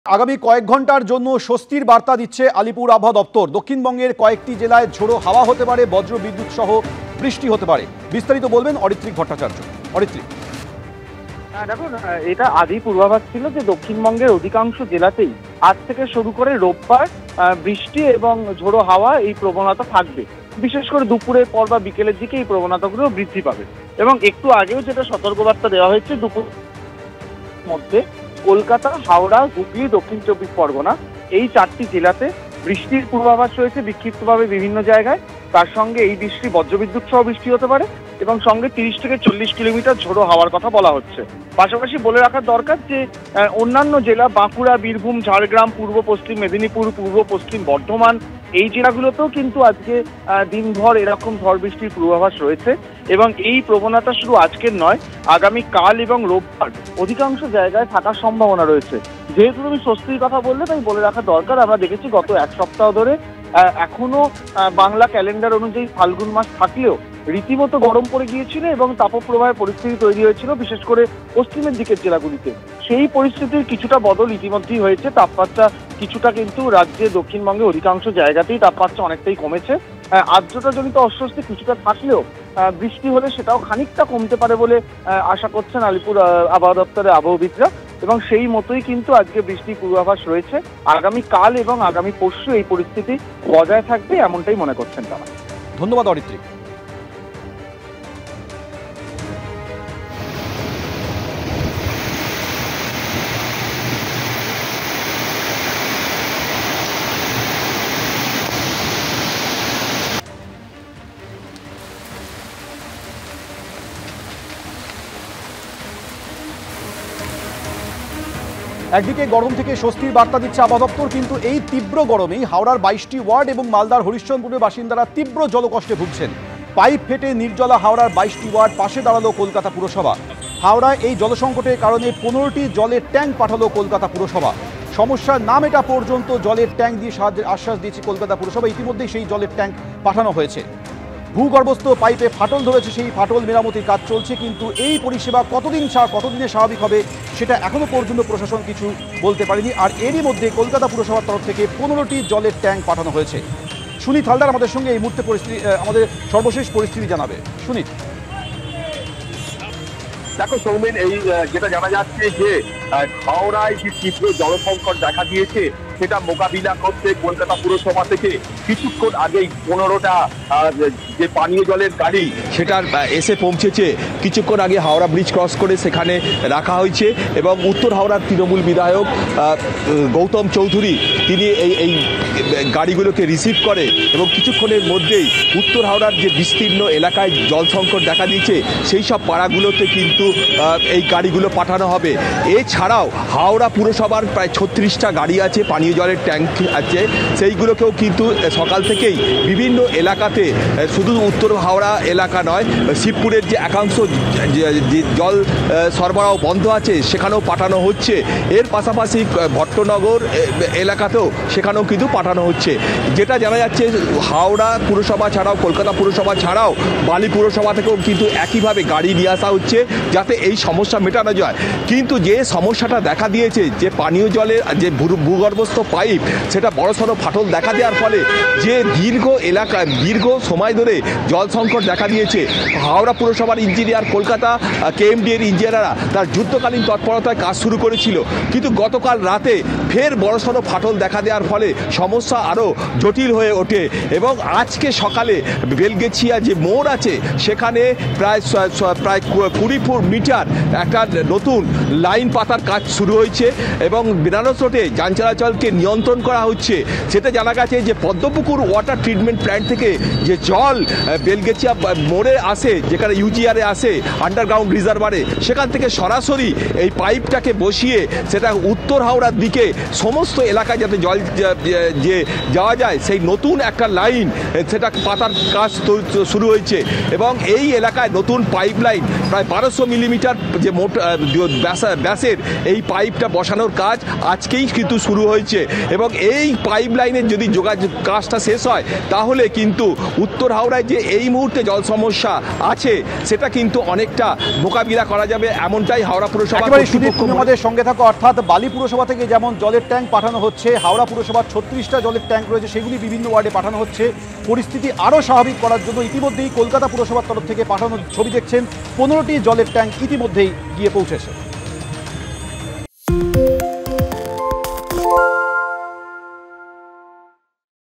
আগামী কয়েক ঘন্টার জন্য স্বস্তির বার্তা দিচ্ছে আলিপুর আবহাওয়া দপ্তর। দক্ষিণবঙ্গের কয়েকটি জেলায় ঝোড়ো হাওয়া হতে পারে, বজ্র বিদ্যুৎ সহ বৃষ্টি হতে পারে। বিস্তারিত বলবেন অরিত্রিক ভট্টাচার্য। অরিত্রিক, দেখুন, এটা আদি পূর্বাভাস ছিল যে দক্ষিণবঙ্গের অধিকাংশ জেলাতেই আজ থেকে শুরু করে রোববার বৃষ্টি এবং ঝোড়ো হাওয়া এই প্রবণতা থাকবে। বিশেষ করে দুপুরের পর বা বিকেলের দিকে এই প্রবণতাগুলো বৃদ্ধি পাবে। এবং একটু আগেও যেটা সতর্কবার্তা দেওয়া হয়েছে, দুপুর মধ্যে কলকাতা, হাওড়া, হুগলি, দক্ষিণ চব্বিশ পরগনা এই চারটি জেলাতে বৃষ্টির পূর্বাভাস রয়েছে বিক্ষিপ্তভাবে বিভিন্ন জায়গায়। তার সঙ্গে এই বৃষ্টি বজ্রবিদ্যুৎ সহ বৃষ্টি হতে পারে এবং সঙ্গে 30 থেকে 40 কিলোমিটার ঝোড়ো হাওয়ার কথা বলা হচ্ছে। পাশাপাশি বলে রাখা দরকার যে অন্যান্য জেলা বাঁকুড়া, বীরভূম, ঝাড়গ্রাম, পূর্ব পশ্চিম মেদিনীপুর, পূর্ব পশ্চিম বর্ধমান এই জেলাগুলোতেও কিন্তু আজকে দিনভর এরকম ঝড় বৃষ্টির পূর্বাভাস রয়েছে। এবং এই প্রবণতা শুধু আজকের নয়, আগামী কাল এবং রোববার অধিকাংশ জায়গায় থাকার সম্ভাবনা রয়েছে। যেহেতু তুমি স্বস্তির কথা বললে, তাই বলে রাখা দরকার, আমরা দেখেছি গত এক সপ্তাহ ধরে এখনো বাংলা ক্যালেন্ডার অনুযায়ী ফাল্গুন মাস থাকলেও রীতিমতো গরম পড়ে গিয়েছিল এবং তাপপ্রবাহের পরিস্থিতি তৈরি হয়েছিল বিশেষ করে পশ্চিমের দিকের জেলাগুলিতে। সেই পরিস্থিতির কিছুটা বদল ইতিমধ্যেই হয়েছে। তাপমাত্রা কিছুটা কিন্তু রাজ্যে দক্ষিণবঙ্গে অধিকাংশ জায়গাতেই তাপমাত্রা অনেকটাই কমেছে। আর্দ্রতাজনিত অস্বস্তি কিছুটা থাকলেও বৃষ্টি হলে সেটাও খানিকটা কমতে পারে বলে আশা করছেন আলিপুর আবহাওয়া দপ্তরের আবহবিদরা। এবং সেই মতোই কিন্তু আজকে বৃষ্টির পূর্বাভাস রয়েছে। আগামী কাল এবং আগামী পরশু এই পরিস্থিতি বজায় থাকবে এমনটাই মনে করছেন তারা। ধন্যবাদ অরিত্রিক। একদিকে গরম থেকে স্বস্তির বার্তা দিচ্ছে আবহাওয়া দপ্তর, কিন্তু এই তীব্র গরমেই হাওড়ার 22টি ওয়ার্ড এবং মালদার হরিশ্চন্দ্রপুরের বাসিন্দারা তীব্র জলকষ্টে ভুগছেন। পাইপ ফেটে নির্জলা হাওড়ার 22টি ওয়ার্ড, পাশে দাঁড়ালো কলকাতা পুরসভা। হাওড়ায় এই জলসংকটের কারণে 15টি জলের ট্যাঙ্ক পাঠালো কলকাতা পুরসভা। সমস্যার না মেটা পর্যন্ত জলের ট্যাঙ্ক দিয়ে সাহায্যের আশ্বাস দিয়েছে কলকাতা পুরসভা। ইতিমধ্যেই সেই জলের ট্যাঙ্ক পাঠানো হয়েছে। ভূগর্ভস্থ পাইপে ফাটল ধরেছে, সেই ফাটল মেরামতির কাজ চলছে, কিন্তু এই পরিষেবা কতদিনে স্বাভাবিক হবে সেটা এখনো পর্যন্ত প্রশাসন কিছু বলতে পারেনি। আর এরই মধ্যে কলকাতা পুরসভার তরফ থেকে 15টি জলের ট্যাঙ্ক পাঠানো হয়েছে। সুনীত হালদার আমাদের সঙ্গে এই মুহূর্তে আমাদের সর্বশেষ পরিস্থিতি জানাবে। সুনীত, দেখো সৌমেন, এই যেটা জানা যাচ্ছে যে হাওড়ায় যে তীব্র জলসংকট দেখা দিয়েছে সেটা মোকাবিলা করতে কলকাতা পুরসভা থেকে কিছুক্ষণ আগেই 15টা যে পানীয় জলের গাড়ি সেটা এসে পৌঁছেছে। কিছুক্ষণ আগে হাওড়া ব্রিজ ক্রস করে সেখানে রাখা হয়েছে এবং উত্তর হাওড়ার তৃণমূল বিধায়ক গৌতম চৌধুরী তিনি এই গাড়িগুলোকে রিসিভ করে এবং কিছুক্ষণের মধ্যেই উত্তর হাওড়ার যে বিস্তীর্ণ এলাকায় জল সংকট দেখা দিয়েছে সেই সব পাড়াগুলোতে কিন্তু এই গাড়িগুলো পাঠানো হবে। এছাড়াও হাওড়া পুরসভার প্রায় 36টা গাড়ি আছে, পানীয় জলের ট্যাঙ্ক আছে, সেইগুলোকেও কিন্তু সকাল থেকেই বিভিন্ন এলাকাতে, শুধু উত্তর হাওড়া এলাকা নয়, শিবপুরের যে একাংশ জল সরবরাহ বন্ধ আছে সেখানেও পাঠানো হচ্ছে। এর পাশাপাশি ভট্টনগর এলাকাতেও সেখানেও কিন্তু পাঠানো হচ্ছে। যেটা জানা যাচ্ছে হাওড়া পুরসভা ছাড়াও কলকাতা পুরসভা ছাড়াও বালি পুরসভা থেকেও কিন্তু একইভাবে গাড়ি নিয়ে আসা হচ্ছে যাতে এই সমস্যা মেটানো যায়। কিন্তু যে সমস্যাটা দেখা দিয়েছে যে পানীয় জলের যে ভূগর্ভস্থ পাইপ সেটা বড়সড় ফাটল দেখা দেওয়ার ফলে যে দীর্ঘ সময় ধরে জল সংকট দেখা দিয়েছে, হাওড়া পুরসভার ইঞ্জিনিয়ার, কলকাতা কেএমডি এর ইঞ্জিনিয়াররা তার যুদ্ধকালীন তৎপরতায় কাজ শুরু করেছিল, কিন্তু গতকাল রাতে ফের বড়সড় ফাটল দেখা দেওয়ার ফলে সমস্যা আরও জটিল হয়ে ওঠে। এবং আজকে সকালে বেলগেছিয়া যে মোড় আছে সেখানে প্রায় 20 মিটার একটা নতুন লাইন পাতার কাজ শুরু হয়েছে এবং বেনারস রোডে যান চলাচলকে নিয়ন্ত্রণ করা হচ্ছে। সেটা জানা গেছে যে পদ্মপুকুর ওয়াটার ট্রিটমেন্ট প্ল্যান্ট থেকে যে জল বেলগেছিয়া মোড়ে আসে, যেখানে ইউজিআরে আসে আন্ডারগ্রাউন্ড রিজার্ভারে, সেখান থেকে সরাসরি এই পাইপটাকে বসিয়ে সেটা উত্তর হাওড়ার দিকে সমস্ত এলাকায় যাতে জল যে যাওয়া যায় সেই নতুন একটা লাইন সেটা পাতার কাজ শুরু হয়েছে। এবং এই এলাকায় নতুন পাইপ লাইন প্রায় 1200 মিলিমিটার যে ব্যাসের এই পাইপটা বসানোর কাজ আজকেই কিন্তু শুরু হয়েছে এবং এই পাইপ লাইনের যদি যোগাযোগ কাজটা শেষ হয় তাহলে কিন্তু উত্তর হাওড়ায় যে এই মুহূর্তে জল সমস্যা আছে সেটা কিন্তু অনেকটা মোকাবিলা করা যাবে, এমনটাই হাওড়া পুরসভা একেবারে সুদীপ, কর্তৃপক্ষ তুমি আমাদের সঙ্গে থাকো। অর্থাৎ বালি পুরসভা থেকে যেমন জলের ট্যাঙ্ক পাঠানো হচ্ছে, হাওড়া পুরসভার 36টা জলের ট্যাঙ্ক রয়েছে, সেগুলি বিভিন্ন ওয়ার্ডে পাঠানো হচ্ছে। পরিস্থিতি আরও স্বাভাবিক করার জন্য ইতিমধ্যেই কলকাতা পুরসভার তরফ থেকে পাঠানো ছবি দেখছেন, 15টি জলের ট্যাঙ্ক ইতিমধ্যেই গিয়ে পৌঁছেছে।